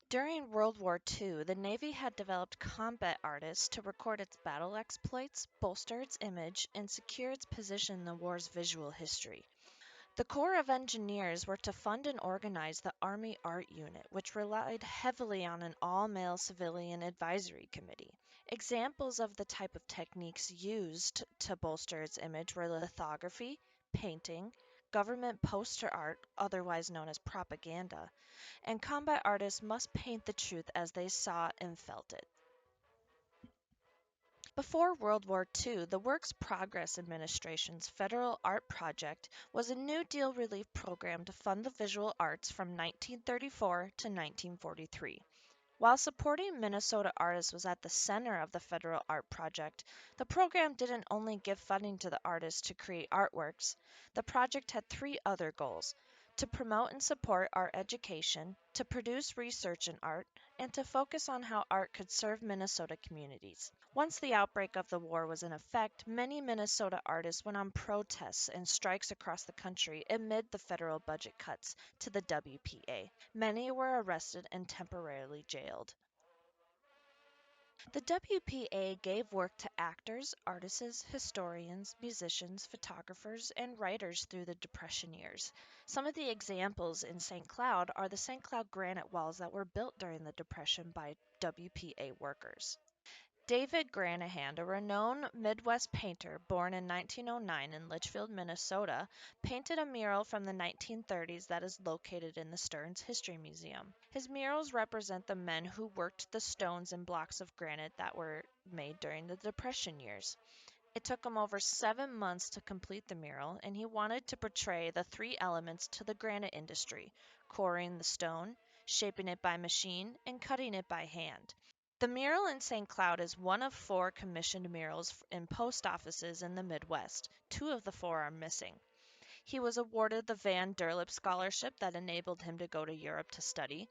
During World War II, the Navy had developed combat artists to record its battle exploits, bolster its image, and secure its position in the war's visual history. The Corps of Engineers were to fund and organize the Army Art Unit, which relied heavily on an all-male civilian advisory committee. Examples of the type of techniques used to bolster its image were lithography, painting, government poster art, otherwise known as propaganda, and combat artists must paint the truth as they saw and felt it. Before World War II, the Works Progress Administration's Federal Art Project was a New Deal relief program to fund the visual arts from 1934 to 1943. While supporting Minnesota artists was at the center of the Federal Art Project, the program didn't only give funding to the artists to create artworks. The project had three other goals: to promote and support art education, to produce research in art, and to focus on how art could serve Minnesota communities. Once the outbreak of the war was in effect, many Minnesota artists went on protests and strikes across the country amid the federal budget cuts to the WPA. Many were arrested and temporarily jailed. The WPA gave work to actors, artists, historians, musicians, photographers, and writers through the Depression years. Some of the examples in St. Cloud are the St. Cloud granite walls that were built during the Depression by WPA workers. David Granahan, a renowned Midwest painter born in 1909 in Litchfield, Minnesota, painted a mural from the 1930s that is located in the Stearns History Museum. His murals represent the men who worked the stones and blocks of granite that were made during the Depression years. It took him over 7 months to complete the mural, and he wanted to portray the three elements to the granite industry: quarrying the stone, shaping it by machine, and cutting it by hand. The mural in St. Cloud is one of four commissioned murals in post offices in the Midwest. Two of the four are missing. He was awarded the Van Derlip Scholarship that enabled him to go to Europe to study.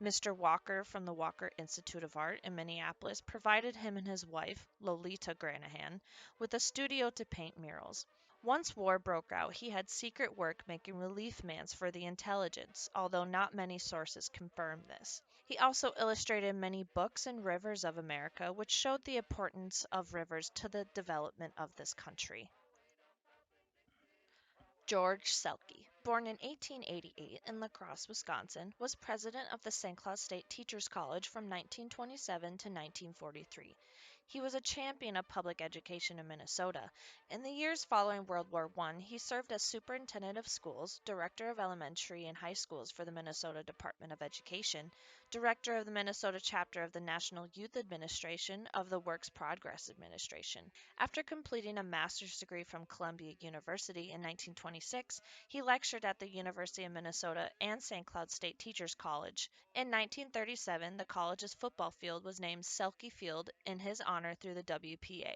Mr. Walker from the Walker Institute of Art in Minneapolis provided him and his wife, Lolita Granahan, with a studio to paint murals. Once war broke out, he had secret work making relief mans for the intelligence, although not many sources confirm this. He also illustrated many books and rivers of America, which showed the importance of rivers to the development of this country. George Selke, born in 1888 in La Crosse, Wisconsin, was president of the St. Cloud State Teachers College from 1927 to 1943. He was a champion of public education in Minnesota. In the years following World War I, he served as superintendent of schools, director of elementary and high schools for the Minnesota Department of Education, director of the Minnesota chapter of the National Youth Administration of the Works Progress Administration. After completing a master's degree from Columbia University in 1926, he lectured at the University of Minnesota and St. Cloud State Teachers College. In 1937, the college's football field was named Selke Field in his honor through the WPA.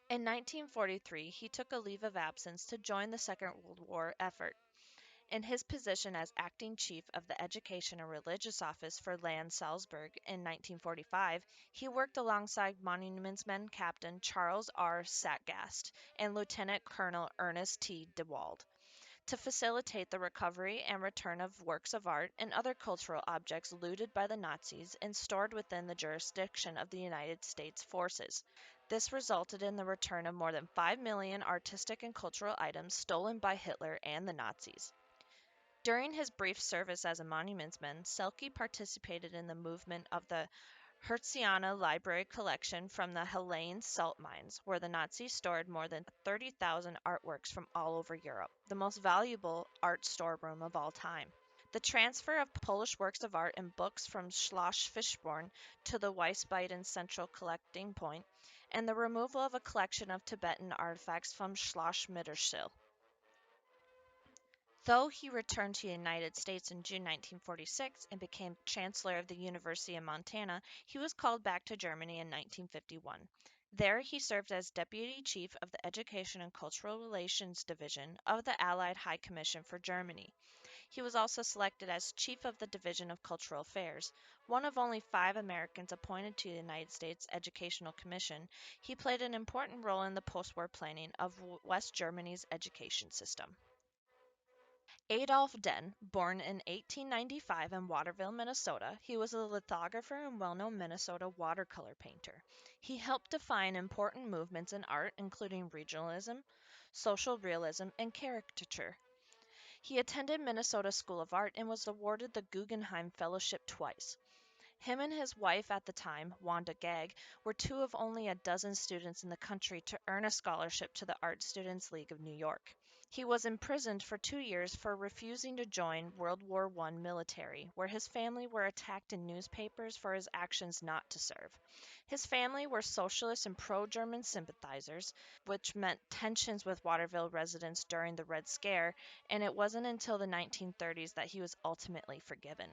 In 1943, he took a leave of absence to join the Second World War effort. In his position as acting chief of the Education and Religious Office for Land Salzburg in 1945, he worked alongside Monumentsmen Captain Charles R. Satgast and Lieutenant Colonel Ernest T. DeWald to facilitate the recovery and return of works of art and other cultural objects looted by the Nazis and stored within the jurisdiction of the United States forces. This resulted in the return of more than 5 million artistic and cultural items stolen by Hitler and the Nazis. During his brief service as a monumentsman, Selke participated in the movement of the Hertziana Library collection from the Helene salt mines, where the Nazis stored more than 30,000 artworks from all over Europe, the most valuable art storeroom of all time. The transfer of Polish works of art and books from Schloss Fishborn to the Wiesbaden Central Collecting Point, and the removal of a collection of Tibetan artifacts from Schloss Mittersill. Though he returned to the United States in June 1946 and became Chancellor of the University of Montana, he was called back to Germany in 1951. There he served as Deputy Chief of the Education and Cultural Relations Division of the Allied High Commission for Germany. He was also selected as Chief of the Division of Cultural Affairs. One of only 5 Americans appointed to the United States Educational Commission, he played an important role in the post-war planning of West Germany's education system. Adolph Den, born in 1895 in Waterville, Minnesota, he was a lithographer and well-known Minnesota watercolor painter. He helped define important movements in art, including regionalism, social realism, and caricature. He attended Minnesota School of Art and was awarded the Guggenheim Fellowship twice. Him and his wife at the time, Wanda Gag, were two of only a dozen students in the country to earn a scholarship to the Art Students League of New York. He was imprisoned for 2 years for refusing to join World War I military, where his family were attacked in newspapers for his actions not to serve. His family were socialist and pro-German sympathizers, which meant tensions with Waterville residents during the Red Scare, and it wasn't until the 1930s that he was ultimately forgiven.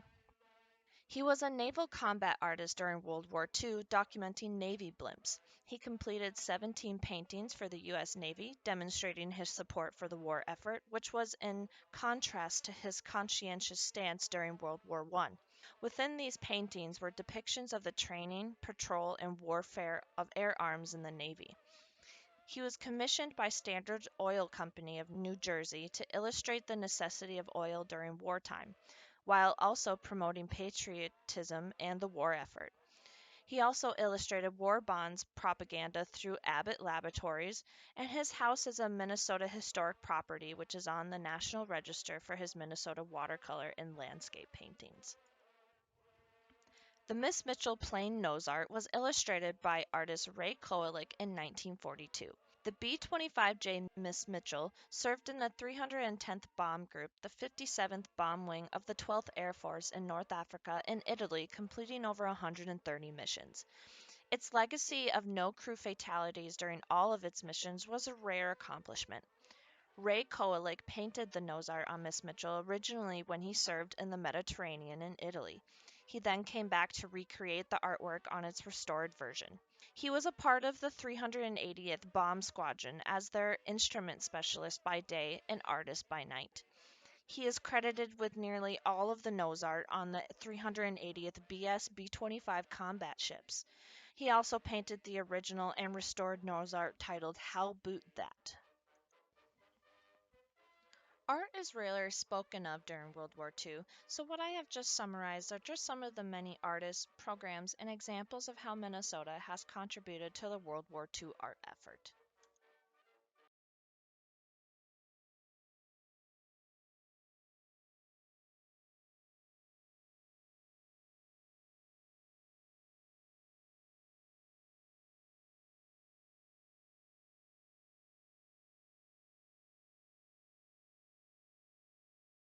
He was a naval combat artist during World War II, documenting Navy blimps. He completed 17 paintings for the U.S. Navy, demonstrating his support for the war effort, which was in contrast to his conscientious stance during World War I. Within these paintings were depictions of the training, patrol, and warfare of air arms in the Navy. He was commissioned by Standard Oil Company of New Jersey to illustrate the necessity of oil during wartime, while also promoting patriotism and the war effort. He also illustrated war bonds propaganda through Abbott Laboratories, and his house is a Minnesota Historic Property, which is on the National Register for his Minnesota watercolor and landscape paintings. The Miss Mitchell plain nose art was illustrated by artist Ray Koalick in 1942. The B-25J Miss Mitchell served in the 310th Bomb Group, the 57th Bomb Wing of the 12th Air Force in North Africa and Italy, completing over 130 missions. Its legacy of no crew fatalities during all of its missions was a rare accomplishment. Ray Koalick painted the nose art on Miss Mitchell originally when he served in the Mediterranean in Italy. He then came back to recreate the artwork on its restored version. He was a part of the 380th Bomb Squadron as their instrument specialist by day and artist by night. He is credited with nearly all of the nose art on the 380th BS B-25 combat ships. He also painted the original and restored nose art titled How Boot That? Art is rarely spoken of during World War II, so what I have just summarized are just some of the many artists, programs, and examples of how Minnesota has contributed to the World War II art effort.